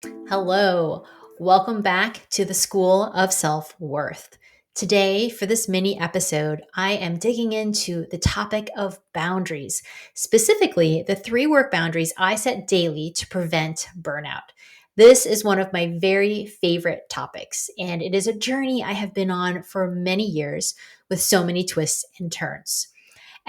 Hello, welcome back to the School of Self-Worth. Today, for this mini episode, I am digging into the topic of boundaries, specifically the three work boundaries I set daily to prevent burnout. This is one of my very favorite topics, and it is a journey I have been on for many years with so many twists and turns.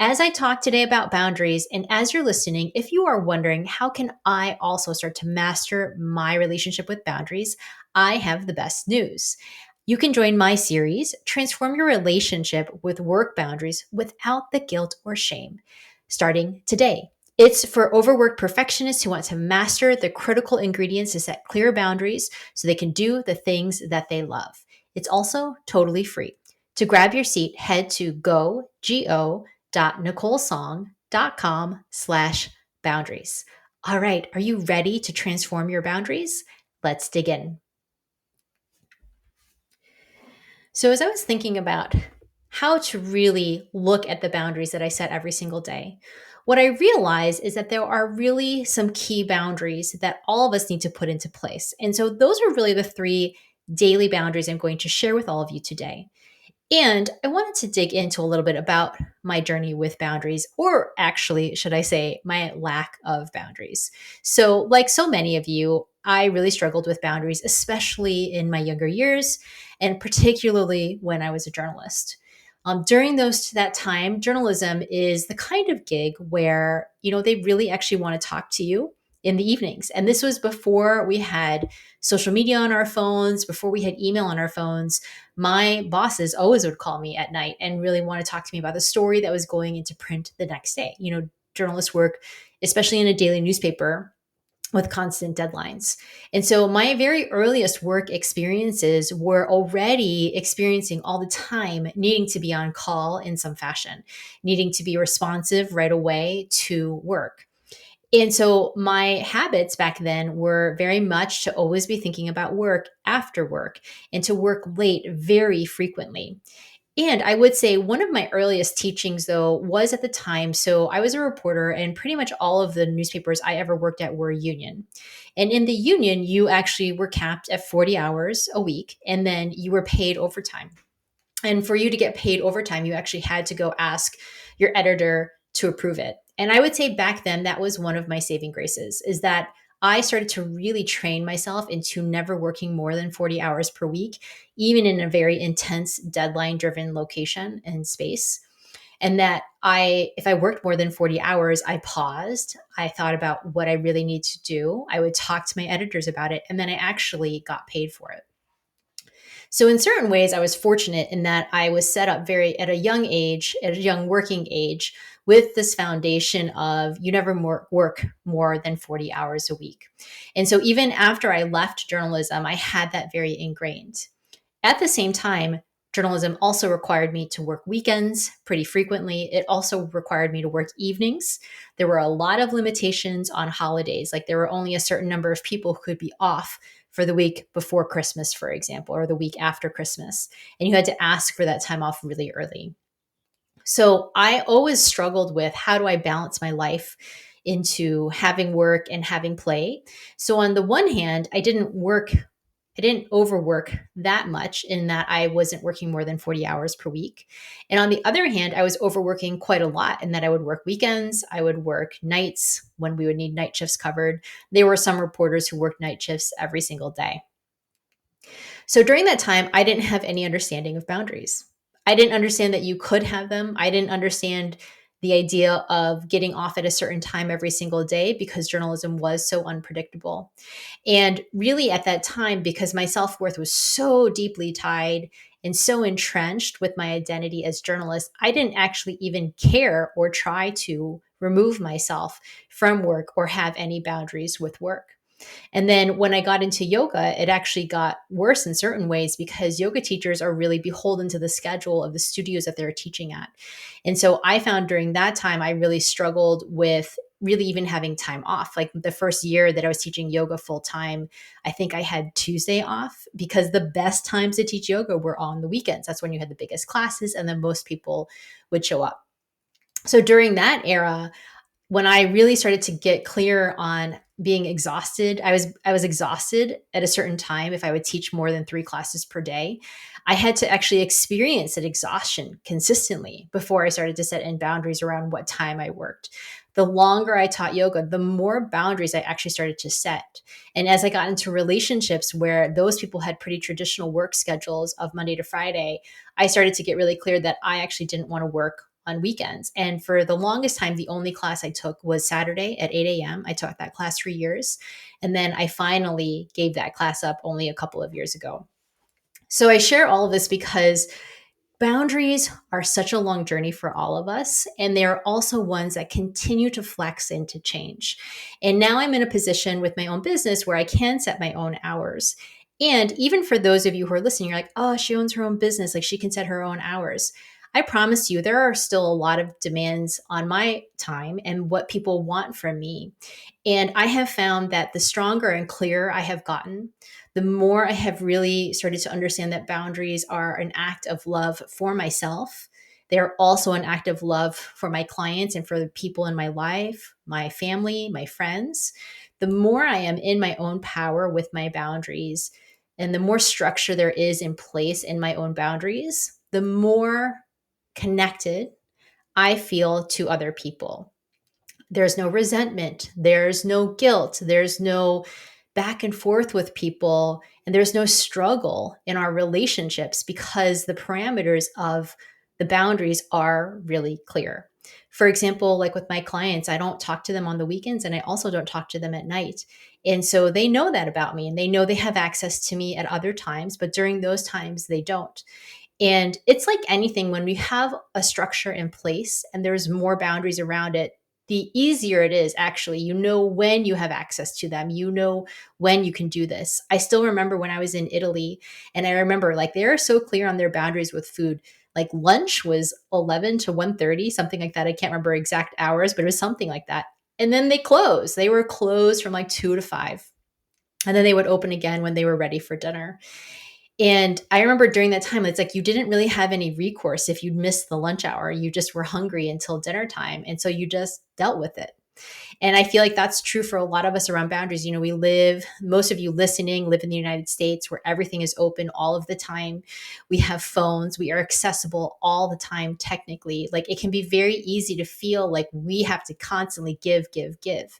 As I talk today about boundaries, and as you're listening, if you are wondering, how can I also start to master my relationship with boundaries? I have the best news. You can join my series, Transform Your Relationship with Work Boundaries Without the Guilt or Shame, starting today. It's for overworked perfectionists who want to master the critical ingredients to set clear boundaries so they can do the things that they love. It's also totally free. To grab your seat, head to go.nicolesong.com/boundaries. All right, are you ready to transform your boundaries? Let's dig in. So, as I was thinking about how to really look at the boundaries that I set every single day, what I realized is that there are really some key boundaries that all of us need to put into place. And so, those are really the three daily boundaries I'm going to share with all of you today. And I wanted to dig into a little bit about my journey with boundaries, or actually, should I say, my lack of boundaries. So, like so many of you, I really struggled with boundaries, especially in my younger years, and particularly when I was a journalist. During that time, journalism is the kind of gig where they really actually want to talk to you in the evenings, and this was before we had social media on our phones, before we had email on our phones. My bosses always would call me at night and really want to talk to me about the story that was going into print the next day. Journalists work, especially in a daily newspaper, with constant deadlines. And so my very earliest work experiences were already experiencing all the time needing to be on call in some fashion, needing to be responsive right away to work. And so my habits back then were very much to always be thinking about work after work and to work late very frequently. And I would say one of my earliest teachings, though, was at the time. So I was a reporter, and pretty much all of the newspapers I ever worked at were union. And in the union, you actually were capped at 40 hours a week, and then you were paid overtime. And for you to get paid overtime, you actually had to go ask your editor to approve it. And I would say back then that was one of my saving graces, is that I started to really train myself into never working more than 40 hours per week, even in a very intense deadline driven location and space. And that if I worked more than 40 hours, I paused. I thought about what I really need to do. I would talk to my editors about it, and then I actually got paid for it. So in certain ways, I was fortunate in that I was set up very at a young age, at a young working age, with this foundation of you never work more than 40 hours a week. And so even after I left journalism, I had that very ingrained. At the same time, journalism also required me to work weekends pretty frequently. It also required me to work evenings. There were a lot of limitations on holidays. Like there were only a certain number of people who could be off for the week before Christmas, for example, or the week after Christmas. And you had to ask for that time off really early. So I always struggled with, how do I balance my life into having work and having play? So on the one hand, I didn't overwork that much in that I wasn't working more than 40 hours per week. And on the other hand, I was overworking quite a lot in that I would work weekends, I would work nights when we would need night shifts covered. There were some reporters who worked night shifts every single day. So during that time, I didn't have any understanding of boundaries. I didn't understand that you could have them. I didn't understand the idea of getting off at a certain time every single day because journalism was so unpredictable. And really, at that time, because my self worth was so deeply tied and so entrenched with my identity as journalist, I didn't actually even care or try to remove myself from work or have any boundaries with work. And then when I got into yoga, it actually got worse in certain ways because yoga teachers are really beholden to the schedule of the studios that they're teaching at. And so I found during that time, I really struggled with really even having time off. Like the first year that I was teaching yoga full time, I think I had Tuesday off because the best times to teach yoga were on the weekends. That's when you had the biggest classes and then most people would show up. So during that era, when I really started to get clear on being exhausted, I was exhausted at a certain time if I would teach more than 3 classes per day. I had to actually experience that exhaustion consistently before I started to set in boundaries around what time I worked. The longer I taught yoga, the more boundaries I actually started to set. And as I got into relationships where those people had pretty traditional work schedules of Monday to Friday, I started to get really clear that I actually didn't want to work on weekends. And for the longest time, the only class I took was Saturday at 8 a.m. I taught that class for years. And then I finally gave that class up only a couple of years ago. So I share all of this because boundaries are such a long journey for all of us, and they are also ones that continue to flex and to change. And now I'm in a position with my own business where I can set my own hours. And even for those of you who are listening, you're like, oh, she owns her own business, like she can set her own hours. I promise you, there are still a lot of demands on my time and what people want from me. And I have found that the stronger and clearer I have gotten, the more I have really started to understand that boundaries are an act of love for myself. They're also an act of love for my clients and for the people in my life, my family, my friends. The more I am in my own power with my boundaries and the more structure there is in place in my own boundaries, the more connected I feel to other people. There's no resentment, there's no guilt, there's no back and forth with people, and there's no struggle in our relationships because the parameters of the boundaries are really clear. For example, like with my clients, I don't talk to them on the weekends and I also don't talk to them at night. And so they know that about me and they know they have access to me at other times, but during those times they don't. And it's like anything, when we have a structure in place and there's more boundaries around it, the easier it is actually. You know when you have access to them, you know when you can do this. I still remember when I was in Italy, and I remember like they are so clear on their boundaries with food. Like lunch was 11 to 1:30, something like that. I can't remember exact hours, but it was something like that. And then they closed. They were closed from like 2 to 5. And then they would open again when they were ready for dinner. And I remember during that time, it's like you didn't really have any recourse if you'd missed the lunch hour. You just were hungry until dinner time. And so you just dealt with it. And I feel like that's true for a lot of us around boundaries. You know, we live, most of you listening live in the United States where everything is open all of the time. We have phones, we are accessible all the time, technically. Like it can be very easy to feel like we have to constantly give, give, give.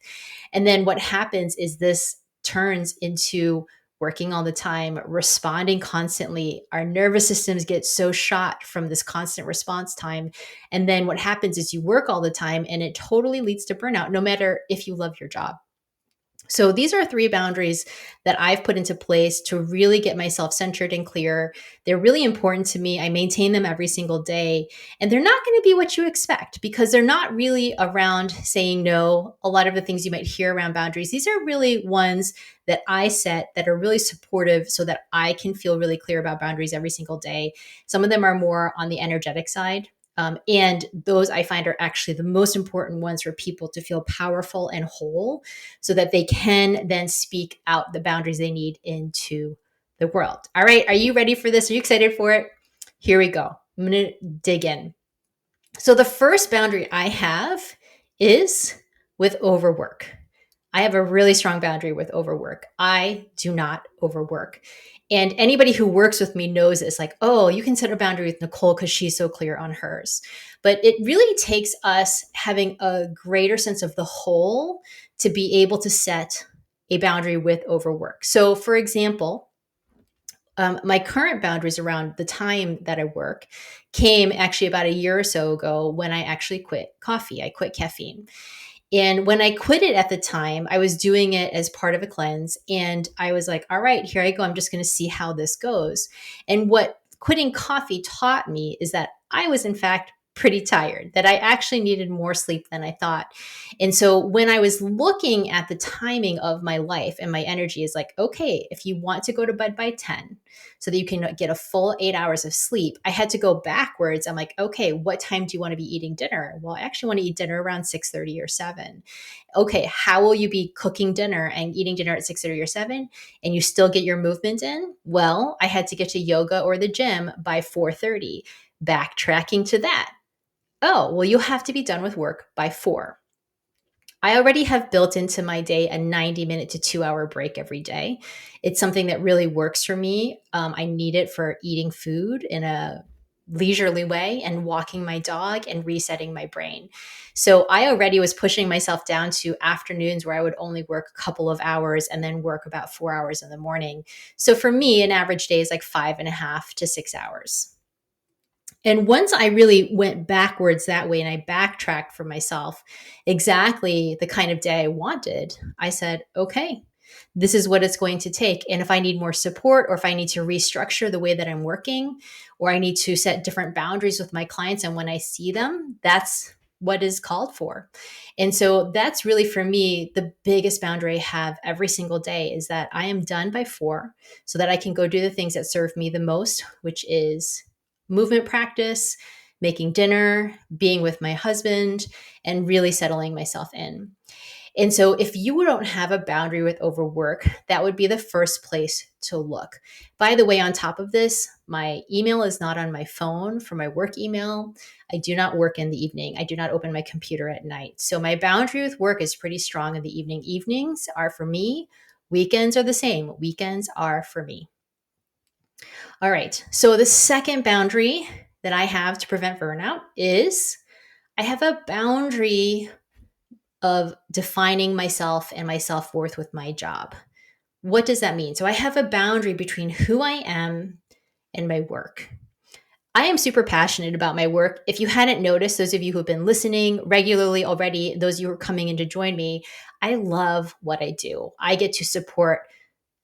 And then what happens is this turns into working all the time, responding constantly. Our nervous systems get so shot from this constant response time. And then what happens is you work all the time and it totally leads to burnout, no matter if you love your job. So these are 3 boundaries that I've put into place to really get myself centered and clear. They're really important to me. I maintain them every single day. And they're not going to be what you expect because they're not really around saying no. A lot of the things you might hear around boundaries, these are really ones that I set that are really supportive so that I can feel really clear about boundaries every single day. Some of them are more on the energetic side. And those I find are actually the most important ones for people to feel powerful and whole so that they can then speak out the boundaries they need into the world. All right. Are you ready for this? Are you excited for it? Here we go. I'm going to dig in. So the first boundary I have is with overwork. I have a really strong boundary with overwork. I do not overwork. And anybody who works with me knows this, like, oh, you can set a boundary with Nicole because she's so clear on hers. But it really takes us having a greater sense of the whole to be able to set a boundary with overwork. So, for example, my current boundaries around the time that I work came actually about a year or so ago when I actually quit coffee. I quit caffeine. And when I quit it at the time, I was doing it as part of a cleanse. And I was like, all right, here I go. I'm just going to see how this goes. And what quitting coffee taught me is that I was, in fact, pretty tired, that I actually needed more sleep than I thought. And so when I was looking at the timing of my life and my energy is like, okay, if you want to go to bed by 10 so that you can get a full 8 hours of sleep, I had to go backwards. I'm like, okay, what time do you want to be eating dinner? Well, I actually want to eat dinner around 6:30 or 7. Okay, how will you be cooking dinner and eating dinner at 6:30 or 7 and you still get your movement in? Well, I had to get to yoga or the gym by 4:30. Backtracking to that. Oh, well, you'll have to be done with work by 4. I already have built into my day a 90-minute to 2 hour break every day. It's something that really works for me. I need it for eating food in a leisurely way and walking my dog and resetting my brain. So I already was pushing myself down to afternoons where I would only work a couple of hours and then work about 4 hours in the morning. So for me, an average day is like 5.5 to 6 hours. And once I really went backwards that way and I backtracked for myself exactly the kind of day I wanted, I said, okay, this is what it's going to take. And if I need more support, or if I need to restructure the way that I'm working, or I need to set different boundaries with my clients, and when I see them, that's what is called for. And so that's really for me the biggest boundary I have every single day, is that I am done by 4 so that I can go do the things that serve me the most, which is movement practice, making dinner, being with my husband, and really settling myself in. And so, if you don't have a boundary with overwork, that would be the first place to look. By the way, on top of this, my email is not on my phone for my work email. I do not work in the evening. I do not open my computer at night. So, my boundary with work is pretty strong in the evening. Evenings are for me, weekends are the same. Weekends are for me. All right. So the second boundary that I have to prevent burnout is I have a boundary of defining myself and my self worth with my job. What does that mean? So I have a boundary between who I am and my work. I am super passionate about my work. If you hadn't noticed, those of you who have been listening regularly already, those of you who are coming in to join me, I love what I do. I get to support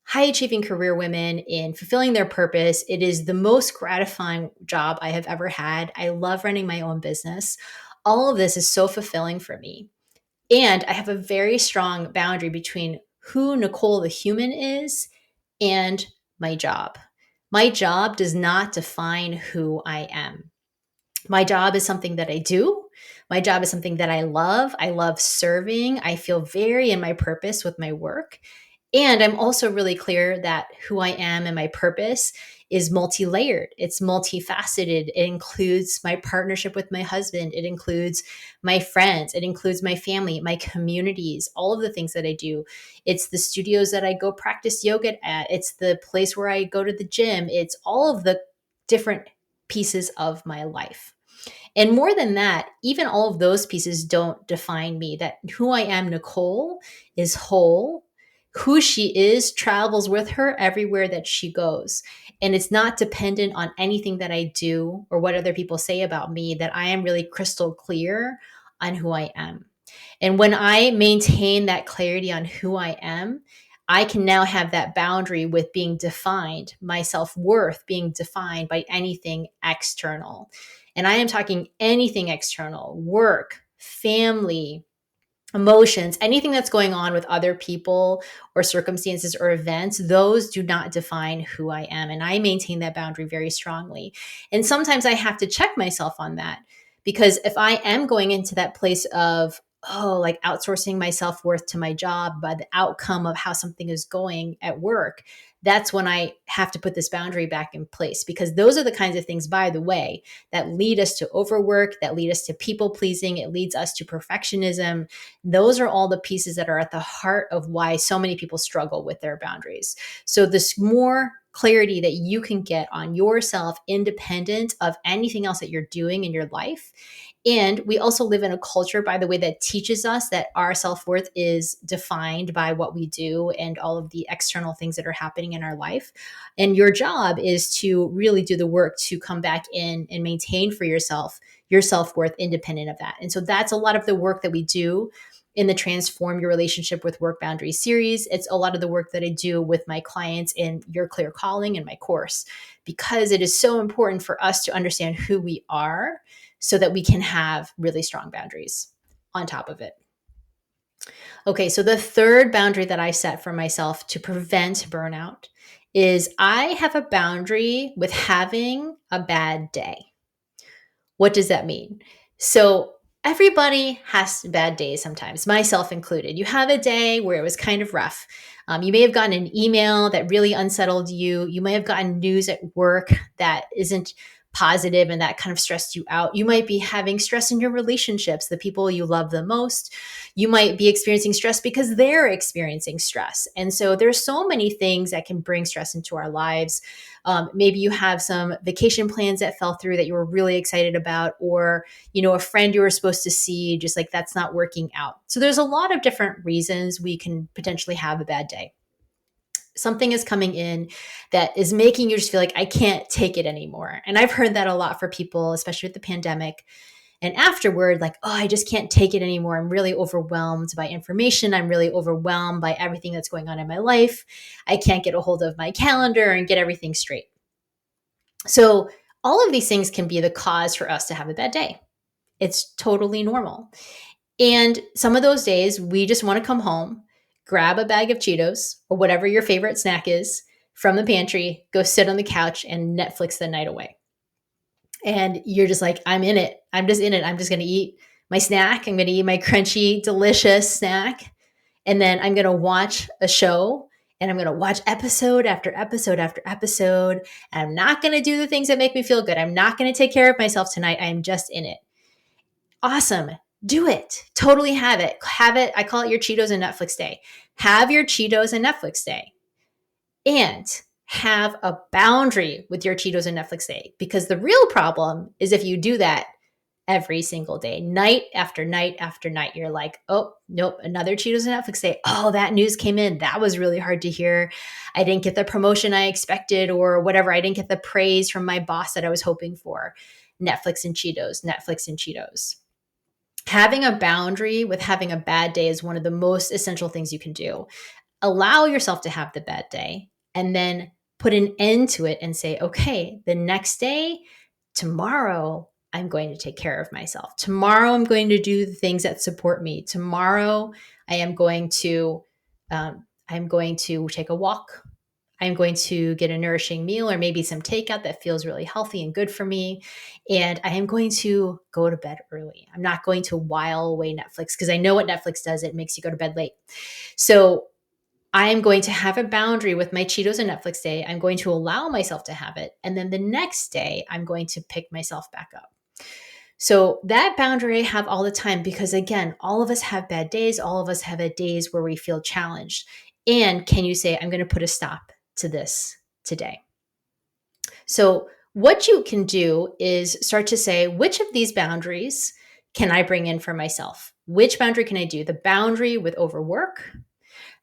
high achieving career women in fulfilling their purpose. It is the most gratifying job I have ever had. I love running my own business. All of this is so fulfilling for me. And I have a very strong boundary between who Nicole the human is and my job. My job does not define who I am. My job is something that I do. My job is something that I love. I love serving. I feel very in my purpose with my work. And I'm also really clear that who I am and my purpose is multi-layered. It's multifaceted. It includes my partnership with my husband. It includes my friends. It includes my family, my communities, all of the things that I do. It's the studios that I go practice yoga at. It's the place where I go to the gym. It's all of the different pieces of my life. And more than that, even all of those pieces don't define me. That who I am, Nicole, is whole. Who she is travels with her everywhere that she goes. And it's not dependent on anything that I do or what other people say about me, that I am really crystal clear on who I am. And when I maintain that clarity on who I am, I can now have that boundary with being defined, my self worth being defined by anything external. And I am talking anything external: work, family, emotions, anything that's going on with other people or circumstances or events. Those do not define who I am. And I maintain that boundary very strongly. And sometimes I have to check myself on that, because if I am going into that place of, oh, like outsourcing my self worth to my job by the outcome of how something is going at work, that's when I have to put this boundary back in place, because those are the kinds of things, by the way, that lead us to overwork, that lead us to people pleasing, it leads us to perfectionism. Those are all the pieces that are at the heart of why so many people struggle with their boundaries. So this more clarity that you can get on yourself, independent of anything else that you're doing in your life. And we also live in a culture, by the way, that teaches us that our self-worth is defined by what we do and all of the external things that are happening in our life. And your job is to really do the work to come back in and maintain for yourself your self-worth independent of that. And so that's a lot of the work that we do in the Transform Your Relationship with Work Boundaries series. It's a lot of the work that I do with my clients in Your Clear Calling and my course, because it is so important for us to understand who we are so that we can have really strong boundaries on top of it. Okay, so the third boundary that I set for myself to prevent burnout is I have a boundary with having a bad day. What does that mean? So everybody has bad days sometimes, myself included. You have a day where it was kind of rough. You may have gotten an email that really unsettled you. You may have gotten news at work that isn't positive and that kind of stressed you out. You might be having stress in your relationships, the people you love the most. You might be experiencing stress because they're experiencing stress. And so there's so many things that can bring stress into our lives. Maybe you have some vacation plans that fell through that you were really excited about, or, a friend you were supposed to see, just like that's not working out. So there's a lot of different reasons we can potentially have a bad day. Something is coming in that is making you just feel like, I can't take it anymore. And I've heard that a lot for people, especially with the pandemic. And afterward, like, oh, I just can't take it anymore. I'm really overwhelmed by information. I'm really overwhelmed by everything that's going on in my life. I can't get a hold of my calendar and get everything straight. So all of these things can be the cause for us to have a bad day. It's totally normal. And some of those days, we just want to come home, grab a bag of Cheetos or whatever your favorite snack is from the pantry, go sit on the couch and Netflix the night away. And you're just like, I'm in it. I'm just in it. I'm just going to eat my snack. I'm going to eat my crunchy, delicious snack. And then I'm going to watch a show, and I'm going to watch episode after episode after episode. And I'm not going to do the things that make me feel good. I'm not going to take care of myself tonight. I'm just in it. Awesome. Do it. Totally have it. Have it. I call it your Cheetos and Netflix day. Have your Cheetos and Netflix day. And have a boundary with your Cheetos and Netflix day. Because the real problem is if you do that every single day, night after night after night, you're like, oh, nope, another Cheetos and Netflix day. Oh, that news came in. That was really hard to hear. I didn't get the promotion I expected, or whatever. I didn't get the praise from my boss that I was hoping for. Netflix and Cheetos, Netflix and Cheetos. Having a boundary with having a bad day is one of the most essential things you can do. Allow yourself to have the bad day, and then put an end to it and say, okay, the next day, tomorrow, I'm going to take care of myself. Tomorrow, I'm going to do the things that support me. Tomorrow, I'm going to take a walk. I'm going to get a nourishing meal, or maybe some takeout that feels really healthy and good for me. And I am going to go to bed early. I'm not going to while away Netflix, because I know what Netflix does. It makes you go to bed late. So I am going to have a boundary with my Cheetos and Netflix day. I'm going to allow myself to have it. And then the next day, I'm going to pick myself back up. So that boundary I have all the time, because again, all of us have bad days. All of us have days where we feel challenged. And can you say, I'm going to put a stop to this today? So what you can do is start to say, which of these boundaries can I bring in for myself? Which boundary can I do? The boundary with overwork,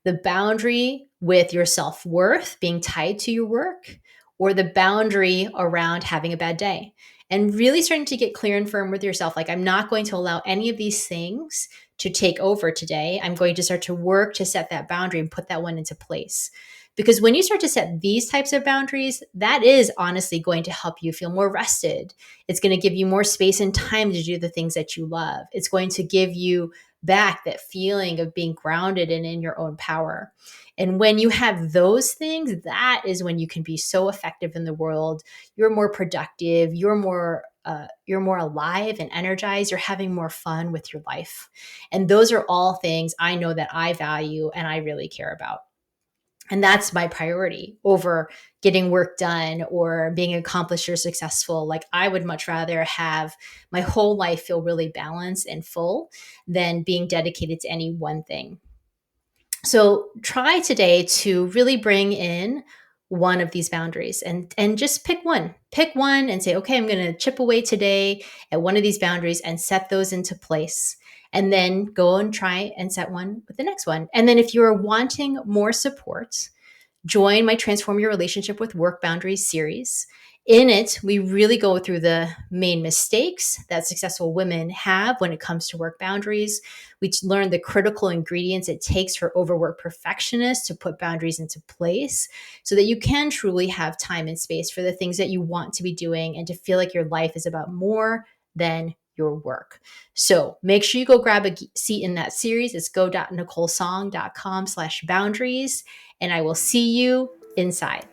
the boundary with your self-worth being tied to your work, or the boundary around having a bad day. And really starting to get clear and firm with yourself. Like, I'm not going to allow any of these things to take over today. I'm going to start to work to set that boundary and put that one into place. Because when you start to set these types of boundaries, that is honestly going to help you feel more rested. It's going to give you more space and time to do the things that you love. It's going to give you back that feeling of being grounded and in your own power. And when you have those things, that is when you can be so effective in the world. You're more productive. You're more alive and energized. You're having more fun with your life. And those are all things I know that I value and I really care about. And that's my priority over getting work done or being accomplished or successful. Like, I would much rather have my whole life feel really balanced and full than being dedicated to any one thing. So try today to really bring in one of these boundaries and just pick one. Pick one and say, okay, I'm going to chip away today at one of these boundaries and set those into place. And then go and try and set one with the next one. And then if you're wanting more support, join my Transform Your Relationship with Work Boundaries series. In it, we really go through the main mistakes that successful women have when it comes to work boundaries. We learn the critical ingredients it takes for overworked perfectionists to put boundaries into place so that you can truly have time and space for the things that you want to be doing and to feel like your life is about more than your work. So make sure you go grab a seat in that series. It's go.nicolesong.com/boundaries. And I will see you inside.